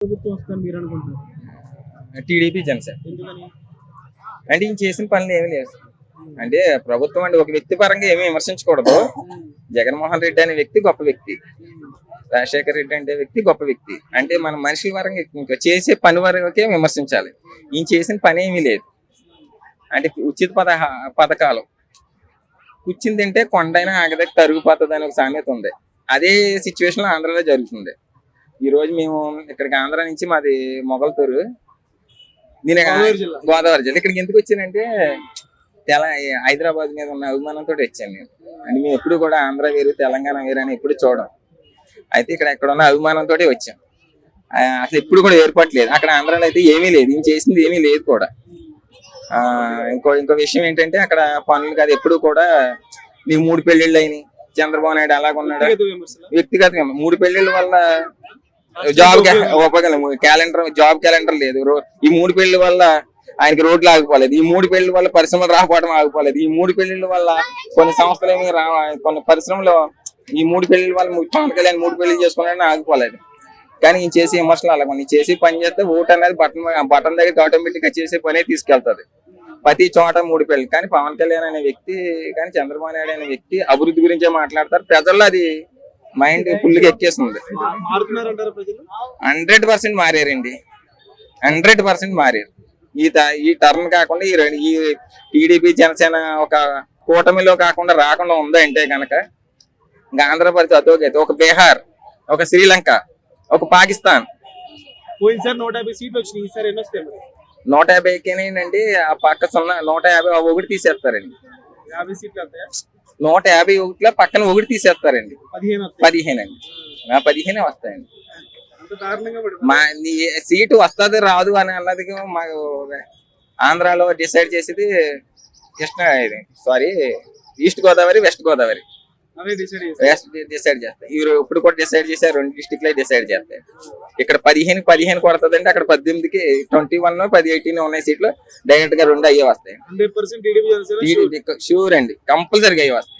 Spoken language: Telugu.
ప్రభుత్వం వస్తుందని మీరు అనుకుంటున్నారు? టీడీపీ జనసేన. ఎందుకని? అంటే ఈయన చేసిన పనులు ఏమీ లేవు. అంటే ప్రభుత్వం అంటే ఒక వ్యక్తి పరంగా ఏమీ విమర్శించకూడదు. జగన్మోహన్ రెడ్డి అనే వ్యక్తి గొప్ప వ్యక్తి, రాజశేఖర రెడ్డి అంటే వ్యక్తి గొప్ప వ్యక్తి. అంటే మన మనుషుల పరంగా ఇంకా చేసే పని వరకే విమర్శించాలి. ఈయన చేసిన పని ఏమీ లేదు. అంటే ఉచిత పథకాలు కూర్చుని తింటే కొండైనా ఆగదకి తరుగుపోతుంది అని ఒక సామెత ఉంది. అదే సిచ్యువేషన్ లో ఆంధ్రాలో జరుగుతుంది. ఈ రోజు మేము ఇక్కడికి ఆంధ్ర నుంచి మాది మొగల్తూరు, నేను గోదావరి జిల్లా. ఇక్కడికి ఎందుకు వచ్చానంటే హైదరాబాద్ మీద ఉన్న అభిమానంతో వచ్చాను నేను. అంటే మేము ఎప్పుడు కూడా ఆంధ్ర వేరు తెలంగాణ వేరు అని ఎప్పుడు చూడం. అయితే ఇక్కడ ఉన్న అభిమానంతో వచ్చాం. అసలు ఎప్పుడు కూడా ఏర్పాటు లేదు. అక్కడ ఆంధ్రాలో అయితే ఏమీ లేదు, ఈయన చేసింది ఏమీ లేదు కూడా. ఇంకో విషయం ఏంటంటే అక్కడ పనులు కాదు, ఎప్పుడు కూడా నీకు 3 పెళ్లిళ్ళు అయినాయి. చంద్రబాబు నాయుడు అలాగున్నాడు వ్యక్తిగతంగా. 3 పెళ్లిళ్ళ వల్ల జాబ్ క్యాలెండర్ లేదు. ఈ 3 పెళ్లిళ్ళ వల్ల ఆయనకి రోడ్లు ఆగిపోలేదు. ఈ 3 పెళ్లిళ్ళ వల్ల పరిశ్రమలు రాకపోవడం ఆగిపోలేదు. ఈ 3 పెళ్లిళ్ళ వల్ల కొన్ని సంస్థలు ఏమి కొన్ని పరిశ్రమలు ఈ 3 పెళ్లిళ్ళ వల్ల పవన్ కళ్యాణ్ 3 పెళ్లిళ్ళు చేసుకున్నాడని ఆగిపోలేదు. కానీ ఈయన చేసే విమర్శలు అలాగ చేసి పని చేస్తే ఓటు అనేది బటన్ దగ్గర ఆటోమేటిక్ గా చేసే పనే తీసుకెళ్తుంది. ప్రతి చోట 3 పెళ్లి. కానీ పవన్ కళ్యాణ్ అనే వ్యక్తి కానీ చంద్రబాబు నాయుడు అనే వ్యక్తి అభివృద్ధి గురించే మాట్లాడతారు. ప్రజల్లో అది మైండ్ ఫుల్ గా ఎక్కేస్తుంది. 100% మారారండి, 100% మారారు. ఈ టర్న్ కాకుండా ఈ టీడీపీ జనసేన ఒక కూటమిలో కాకుండా రాకుండా ఉందా అంటే కనుక ఇంకా ఆంధ్రప్రదేశ్ అతోగైతే ఒక బీహార్, ఒక శ్రీలంక, ఒక పాకిస్తాన్. 150 సీట్లు వచ్చినాయి. ఈసారి ఎన్ని వస్తాయి? 150కి ఆ పక్క 151 తీసేస్తారండి. 50 సీట్లు వస్తాయా? 151లో పక్కన 1 తీసేస్తారండి. 15 అండి. 15 వస్తాయండి. మా సీటు వస్తుంది రాదు అని అన్నది మాకు ఆంధ్రాలో డిసైడ్ చేసేది east Godavari, west Godavari decide చేస్తాయి. ఇప్పుడు కూడా డిసైడ్ చేశారు. 2 డిస్ట్రిక్ట్లే డిసైడ్ చేస్తాయి. ఇక్కడ 15 కొడుతుందంటే అక్కడ 18కి 21, 18 ఉన్నాయి సీట్లు. డైరెక్ట్ గా 2 అయ్యే వస్తాయి. షూర్ అండి, కంపల్సరీగా అయ్యే వస్తాయి.